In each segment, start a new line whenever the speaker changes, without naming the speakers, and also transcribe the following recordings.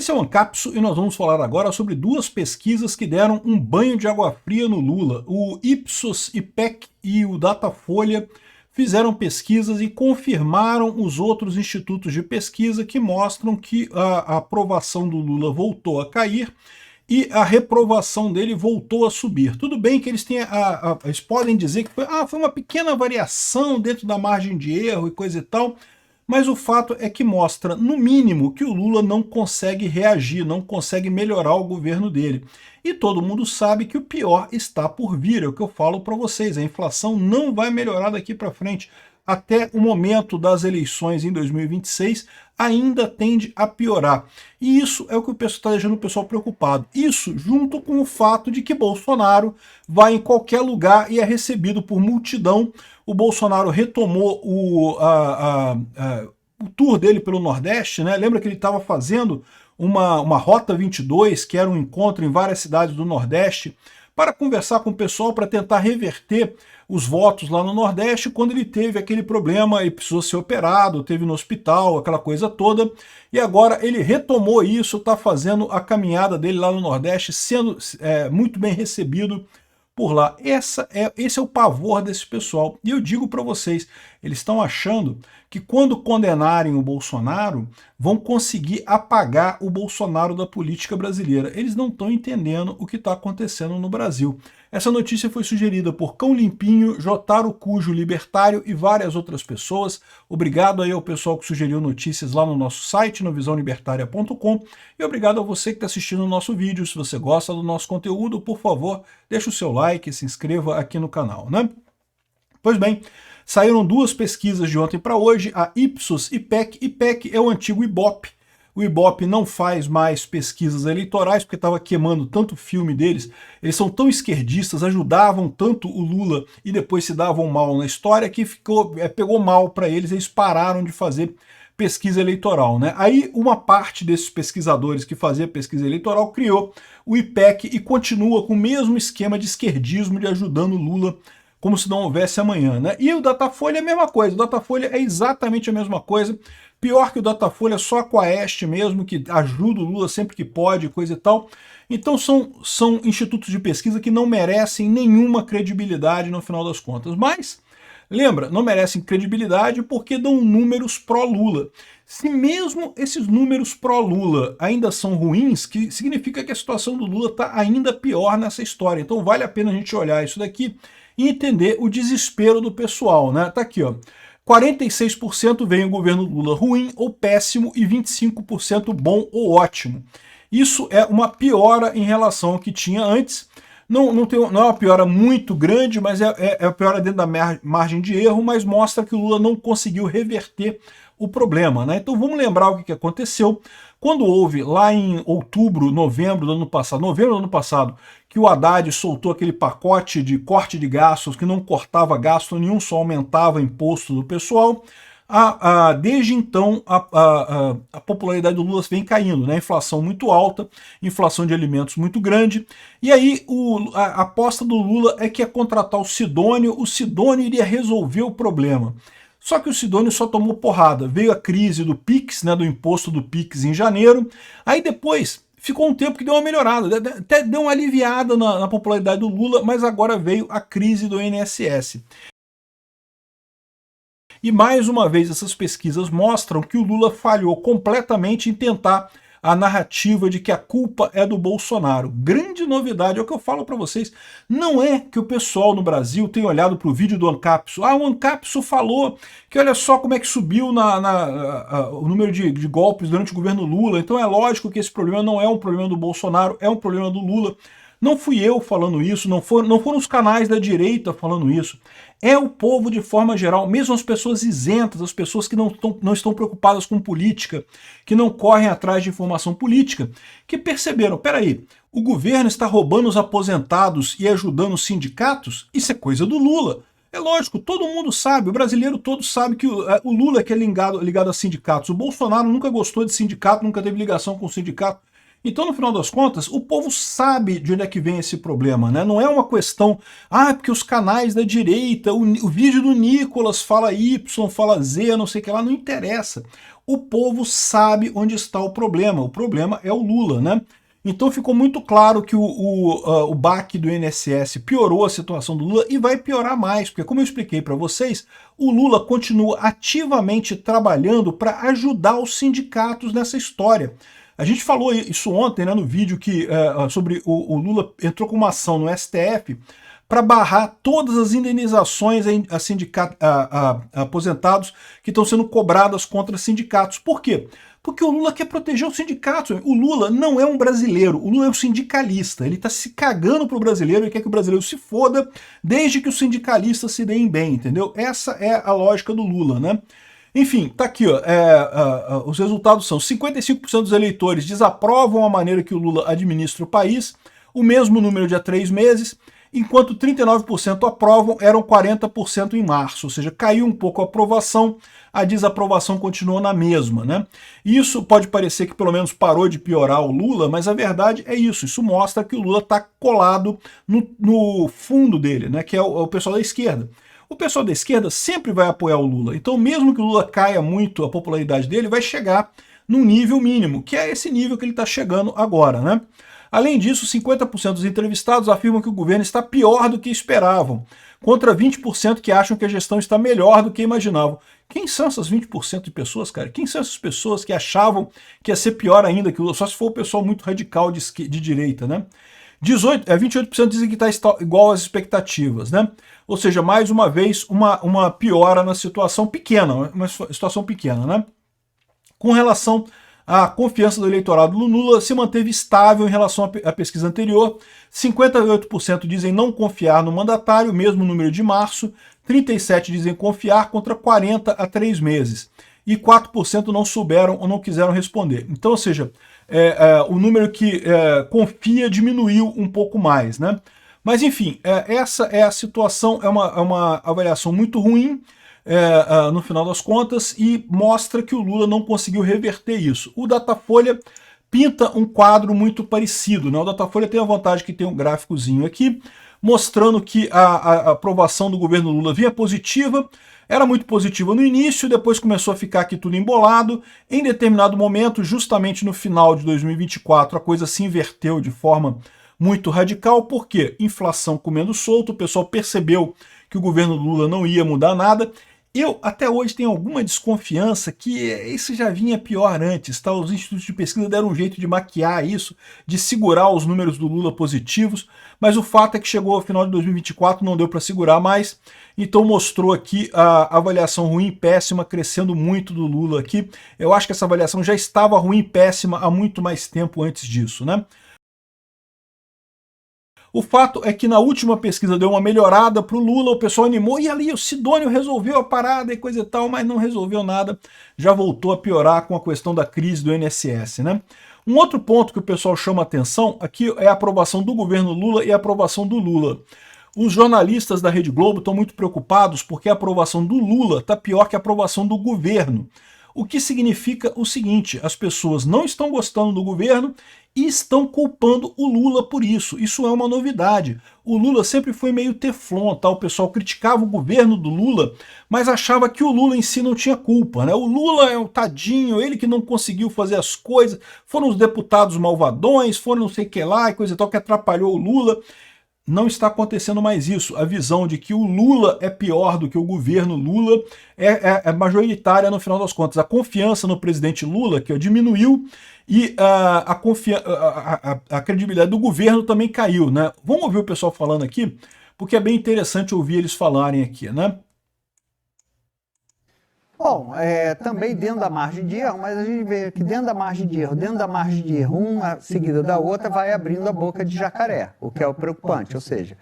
Esse é o Ancapso e nós vamos falar agora sobre duas pesquisas que deram um banho de água fria no Lula. O Ipsos, IPEC e o Datafolha fizeram pesquisas e confirmaram os outros institutos de pesquisa que mostram que a aprovação do Lula voltou a cair e a reprovação dele voltou a subir. Tudo bem que eles têm eles podem dizer que foi uma pequena variação dentro da margem de erro e coisa e tal, mas o fato é que mostra, no mínimo, que o Lula não consegue reagir, não consegue melhorar o governo dele. E todo mundo sabe que o pior está por vir, é o que eu falo para vocês, a inflação não vai melhorar daqui para frente. Até o momento das eleições em 2026, ainda tende a piorar. E isso é o que o pessoal está deixando o pessoal preocupado. Isso junto com o fato de que Bolsonaro vai em qualquer lugar e é recebido por multidão. O Bolsonaro retomou o tour dele pelo Nordeste, né? Lembra que ele estava fazendo uma Rota 22, que era um encontro em várias cidades do Nordeste, para conversar com o pessoal, para tentar reverter os votos lá no Nordeste, quando ele teve aquele problema e precisou ser operado, teve no hospital, aquela coisa toda, e agora ele retomou isso, está fazendo a caminhada dele lá no Nordeste, sendo muito bem recebido por lá. Esse é o pavor desse pessoal. E eu digo para vocês, eles estão achando que quando condenarem o Bolsonaro, vão conseguir apagar o Bolsonaro da política brasileira. Eles não estão entendendo o que está acontecendo no Brasil. Essa notícia foi sugerida por Cão Limpinho, Jotaro Cujo Libertário e várias outras pessoas. Obrigado aí ao pessoal que sugeriu notícias lá no nosso site, no visãolibertaria.com, e obrigado a você que está assistindo o nosso vídeo. Se você gosta do nosso conteúdo, por favor, deixe o seu like e se inscreva aqui no canal, né? Pois bem, saíram duas pesquisas de ontem para hoje, a Ipsos IPEC. IPEC é o antigo Ibope. O Ibope não faz mais pesquisas eleitorais, porque estava queimando tanto o filme deles. Eles são tão esquerdistas, ajudavam tanto o Lula e depois se davam mal na história, que pegou mal para eles, eles pararam de fazer pesquisa eleitoral, né? Aí uma parte desses pesquisadores que fazia pesquisa eleitoral criou o IPEC e continua com o mesmo esquema de esquerdismo, de ajudando o Lula como se não houvesse amanhã, né? E o Datafolha é a mesma coisa, o Datafolha é exatamente a mesma coisa. Pior que o Datafolha, só a Quaest mesmo, que ajuda o Lula sempre que pode, coisa e tal. Então são institutos de pesquisa que não merecem nenhuma credibilidade no final das contas. Mas, lembra, não merecem credibilidade porque dão números pró-Lula. Se mesmo esses números pró-Lula ainda são ruins, que significa que a situação do Lula está ainda pior nessa história. Então vale a pena a gente olhar isso daqui e entender o desespero do pessoal, né? Tá aqui, ó. 46% veem o governo Lula ruim ou péssimo e 25% bom ou ótimo. Isso é uma piora em relação ao que tinha antes. Não é uma piora muito grande, mas é uma piora dentro da margem de erro, mas mostra que o Lula não conseguiu reverter o problema, né? Então vamos lembrar o que aconteceu quando houve lá em novembro do ano passado, que o Haddad soltou aquele pacote de corte de gastos que não cortava gasto nenhum, só aumentava imposto do pessoal. Desde então a popularidade do Lula vem caindo, né? Inflação muito alta, inflação de alimentos muito grande, e aí a aposta do Lula é que ia contratar o Sidônio iria resolver o problema. Só que o Sidônio só tomou porrada, veio a crise do PIX, né, do imposto do PIX em janeiro, aí depois ficou um tempo que deu uma melhorada, até deu uma aliviada na popularidade do Lula, mas agora veio a crise do INSS. E mais uma vez essas pesquisas mostram que o Lula falhou completamente em tentar a narrativa de que a culpa é do Bolsonaro. Grande novidade, é o que eu falo para vocês, não é que o pessoal no Brasil tem olhado para o vídeo do Ancapso. O Ancapso falou que olha só como é que subiu o número de golpes durante o governo Lula, então é lógico que esse problema não é um problema do Bolsonaro, é um problema do Lula. Não fui eu falando isso, não foram os canais da direita falando isso. É o povo de forma geral, mesmo as pessoas isentas, as pessoas que não estão preocupadas com política, que não correm atrás de informação política, que perceberam, peraí, o governo está roubando os aposentados e ajudando os sindicatos? Isso é coisa do Lula. É lógico, todo mundo sabe, o brasileiro todo sabe que o Lula é que é ligado a sindicatos. O Bolsonaro nunca gostou de sindicato, nunca teve ligação com o sindicato. Então, no final das contas, o povo sabe de onde é que vem esse problema, né? Não é uma questão, porque os canais da direita, o vídeo do Nicolas fala Y, fala Z, não sei o que lá, não interessa. o povo sabe onde está o problema é o Lula, né? Então ficou muito claro que o baque do INSS piorou a situação do Lula e vai piorar mais, porque como eu expliquei para vocês, o Lula continua ativamente trabalhando para ajudar os sindicatos nessa história. A gente falou isso ontem, né, no vídeo sobre o Lula entrou com uma ação no STF para barrar todas as indenizações a aposentados que estão sendo cobradas contra sindicatos. Por quê? Porque o Lula quer proteger os sindicatos. O Lula não é um brasileiro, o Lula é um sindicalista. Ele está se cagando pro brasileiro e quer que o brasileiro se foda, desde que os sindicalistas se deem bem, entendeu? Essa é a lógica do Lula, né? Enfim, tá aqui, ó, os resultados são 55% dos eleitores desaprovam a maneira que o Lula administra o país, o mesmo número de há 3 meses, enquanto 39% aprovam, eram 40% em março, ou seja, caiu um pouco a aprovação, a desaprovação continuou na mesma, né? Isso pode parecer que pelo menos parou de piorar o Lula, mas a verdade é isso mostra que o Lula está colado no fundo dele, né, que é o pessoal da esquerda. O pessoal da esquerda sempre vai apoiar o Lula, então mesmo que o Lula caia muito, a popularidade dele vai chegar num nível mínimo, que é esse nível que ele está chegando agora, né? Além disso, 50% dos entrevistados afirmam que o governo está pior do que esperavam, contra 20% que acham que a gestão está melhor do que imaginavam. Quem são essas 20% de pessoas, cara? Quem são essas pessoas que achavam que ia ser pior ainda que o Lula? Só se for o pessoal muito radical de direita, né? 28% dizem que está igual às expectativas, né? Ou seja, mais uma vez, uma piora na situação pequena, uma situação pequena, né? Com relação à confiança do eleitorado no Lula, se manteve estável em relação à pesquisa anterior. 58% dizem não confiar no mandatário, mesmo número de março. 37% dizem confiar, contra 40% há 3 meses. E 4% não souberam ou não quiseram responder. Então, ou seja, o número que confia diminuiu um pouco mais, né? Mas, enfim, essa é a situação, é uma avaliação muito ruim, no final das contas, e mostra que o Lula não conseguiu reverter isso. O Datafolha pinta um quadro muito parecido, né? O Datafolha tem a vantagem que tem um gráficozinho aqui, mostrando que a aprovação do governo Lula vinha positiva, era muito positiva no início, depois começou a ficar aqui tudo embolado. Em determinado momento, justamente no final de 2024, a coisa se inverteu de forma muito radical, porque inflação comendo solto, o pessoal percebeu que o governo Lula não ia mudar nada. Eu, até hoje, tenho alguma desconfiança que isso já vinha pior antes, tá? Os institutos de pesquisa deram um jeito de maquiar isso, de segurar os números do Lula positivos, mas o fato é que chegou ao final de 2024, não deu para segurar mais, então mostrou aqui a avaliação ruim e péssima crescendo muito do Lula aqui. Eu acho que essa avaliação já estava ruim e péssima há muito mais tempo antes disso, né? O fato é que na última pesquisa deu uma melhorada para o Lula, o pessoal animou, e ali o Sidônio resolveu a parada e coisa e tal, mas não resolveu nada, já voltou a piorar com a questão da crise do INSS, né? Um outro ponto que o pessoal chama atenção aqui é a aprovação do governo Lula e a aprovação do Lula. Os jornalistas da Rede Globo estão muito preocupados porque a aprovação do Lula está pior que a aprovação do governo. O que significa o seguinte: as pessoas não estão gostando do governo e estão culpando o Lula por isso. Isso é uma novidade. O Lula sempre foi meio teflon, tá? O pessoal criticava o governo do Lula, mas achava que o Lula em si não tinha culpa, né? O Lula é um tadinho, ele que não conseguiu fazer as coisas, foram os deputados malvadões, foram não sei o que lá e coisa e tal, que atrapalhou o Lula. Não está acontecendo mais isso. A visão de que o Lula é pior do que o governo Lula é majoritária no final das contas. A confiança no presidente Lula, que diminuiu, e a credibilidade do governo também caiu, né? Vamos ouvir o pessoal falando aqui, porque é bem interessante ouvir eles falarem aqui, né?
Bom, também dentro da margem de erro, mas a gente vê que dentro da margem de erro, uma seguida da outra vai abrindo a boca de jacaré, o que é o preocupante, ou seja,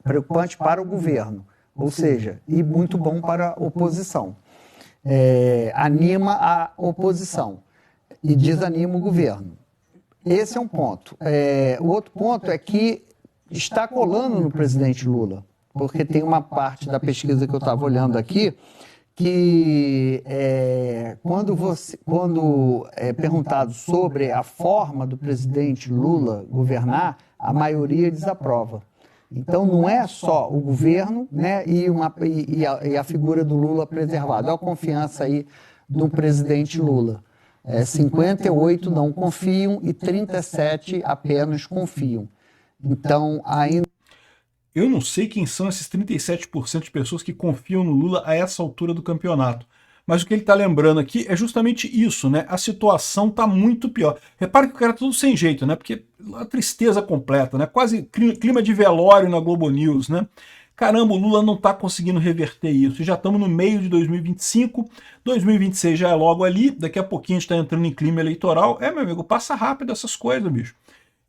preocupante para o governo, ou seja, e muito bom para a oposição. Anima a oposição e desanima o governo. Esse é um ponto. O outro ponto é que está colando no presidente Lula, porque tem uma parte da pesquisa que eu estava olhando aqui, que quando perguntado sobre a forma do presidente Lula governar, a maioria desaprova. Então não é só o governo, né, e a figura do Lula preservada. Olha a confiança aí do presidente Lula. 58 não confiam e 37 apenas confiam. Então, ainda...
Eu não sei quem são esses 37% de pessoas que confiam no Lula a essa altura do campeonato. Mas o que ele está lembrando aqui é justamente isso, né? A situação está muito pior. Repare que o cara tá tudo sem jeito, né? Porque a tristeza completa, né? Quase clima de velório na Globo News, né? Caramba, o Lula não está conseguindo reverter isso. Já estamos no meio de 2025, 2026 já é logo ali, daqui a pouquinho a gente está entrando em clima eleitoral. Meu amigo, passa rápido essas coisas, bicho.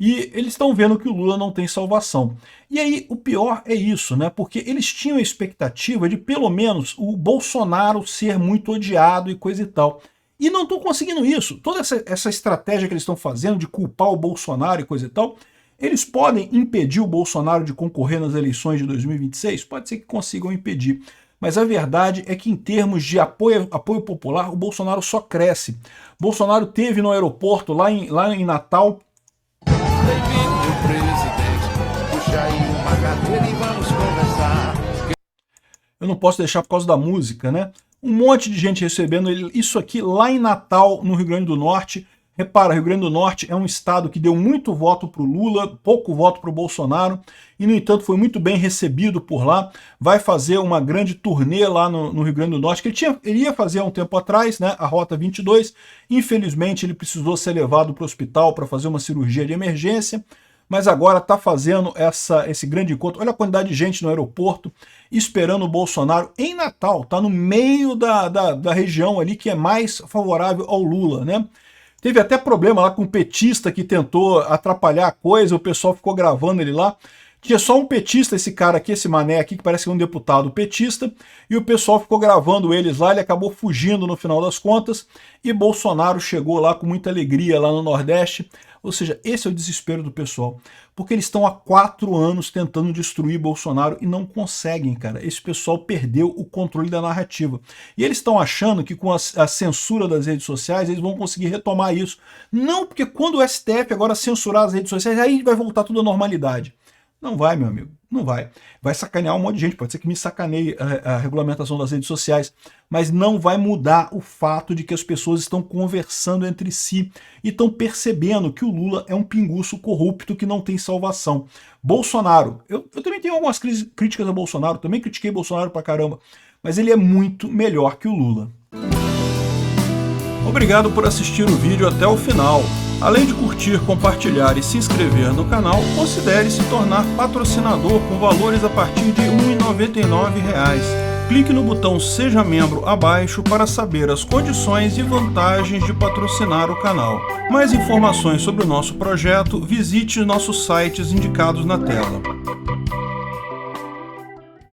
E eles estão vendo que o Lula não tem salvação. E aí o pior é isso, né? Porque eles tinham a expectativa de pelo menos o Bolsonaro ser muito odiado e coisa e tal. E não estão conseguindo isso. Toda essa estratégia que eles estão fazendo de culpar o Bolsonaro e coisa e tal, eles podem impedir o Bolsonaro de concorrer nas eleições de 2026? Pode ser que consigam impedir. Mas a verdade é que em termos de apoio popular, o Bolsonaro só cresce. Bolsonaro teve no aeroporto, lá em Natal...
Bem-vindo, meu presidente. Puxa aí uma cadeira e vamos conversar.
Eu não posso deixar por causa da música, né? Um monte de gente recebendo isso aqui lá em Natal, no Rio Grande do Norte. Repara, Rio Grande do Norte é um estado que deu muito voto para o Lula, pouco voto para o Bolsonaro, e no entanto foi muito bem recebido por lá. Vai fazer uma grande turnê lá no Rio Grande do Norte, que ele ia fazer há um tempo atrás, né, a Rota 22. Infelizmente ele precisou ser levado para o hospital para fazer uma cirurgia de emergência, mas agora está fazendo esse grande encontro. Olha a quantidade de gente no aeroporto esperando o Bolsonaro em Natal, está no meio da região ali que é mais favorável ao Lula, né? Teve até problema lá com um petista que tentou atrapalhar a coisa, o pessoal ficou gravando ele lá. Tinha só um petista, esse cara aqui, esse mané aqui, que parece que é um deputado petista, e o pessoal ficou gravando eles lá, ele acabou fugindo no final das contas, e Bolsonaro chegou lá com muita alegria lá no Nordeste. Ou seja, esse é o desespero do pessoal, porque eles estão há 4 anos tentando destruir Bolsonaro e não conseguem, cara. Esse pessoal perdeu o controle da narrativa. E eles estão achando que com a censura das redes sociais eles vão conseguir retomar isso. Não, porque quando o STF agora censurar as redes sociais, aí vai voltar tudo à normalidade. Não vai, meu amigo, não vai. Vai sacanear um monte de gente, pode ser que me sacaneie a regulamentação das redes sociais, mas não vai mudar o fato de que as pessoas estão conversando entre si e estão percebendo que o Lula é um pinguço corrupto que não tem salvação. Bolsonaro, eu também tenho algumas críticas a Bolsonaro, também critiquei Bolsonaro pra caramba, mas ele é muito melhor que o Lula. Obrigado por assistir o vídeo até o final. Além de curtir, compartilhar e se inscrever no canal, considere se tornar patrocinador com valores a partir de R$ 1,99. Clique no botão Seja Membro abaixo para saber as condições e vantagens de patrocinar o canal. Mais informações sobre o nosso projeto, visite nossos sites indicados na tela.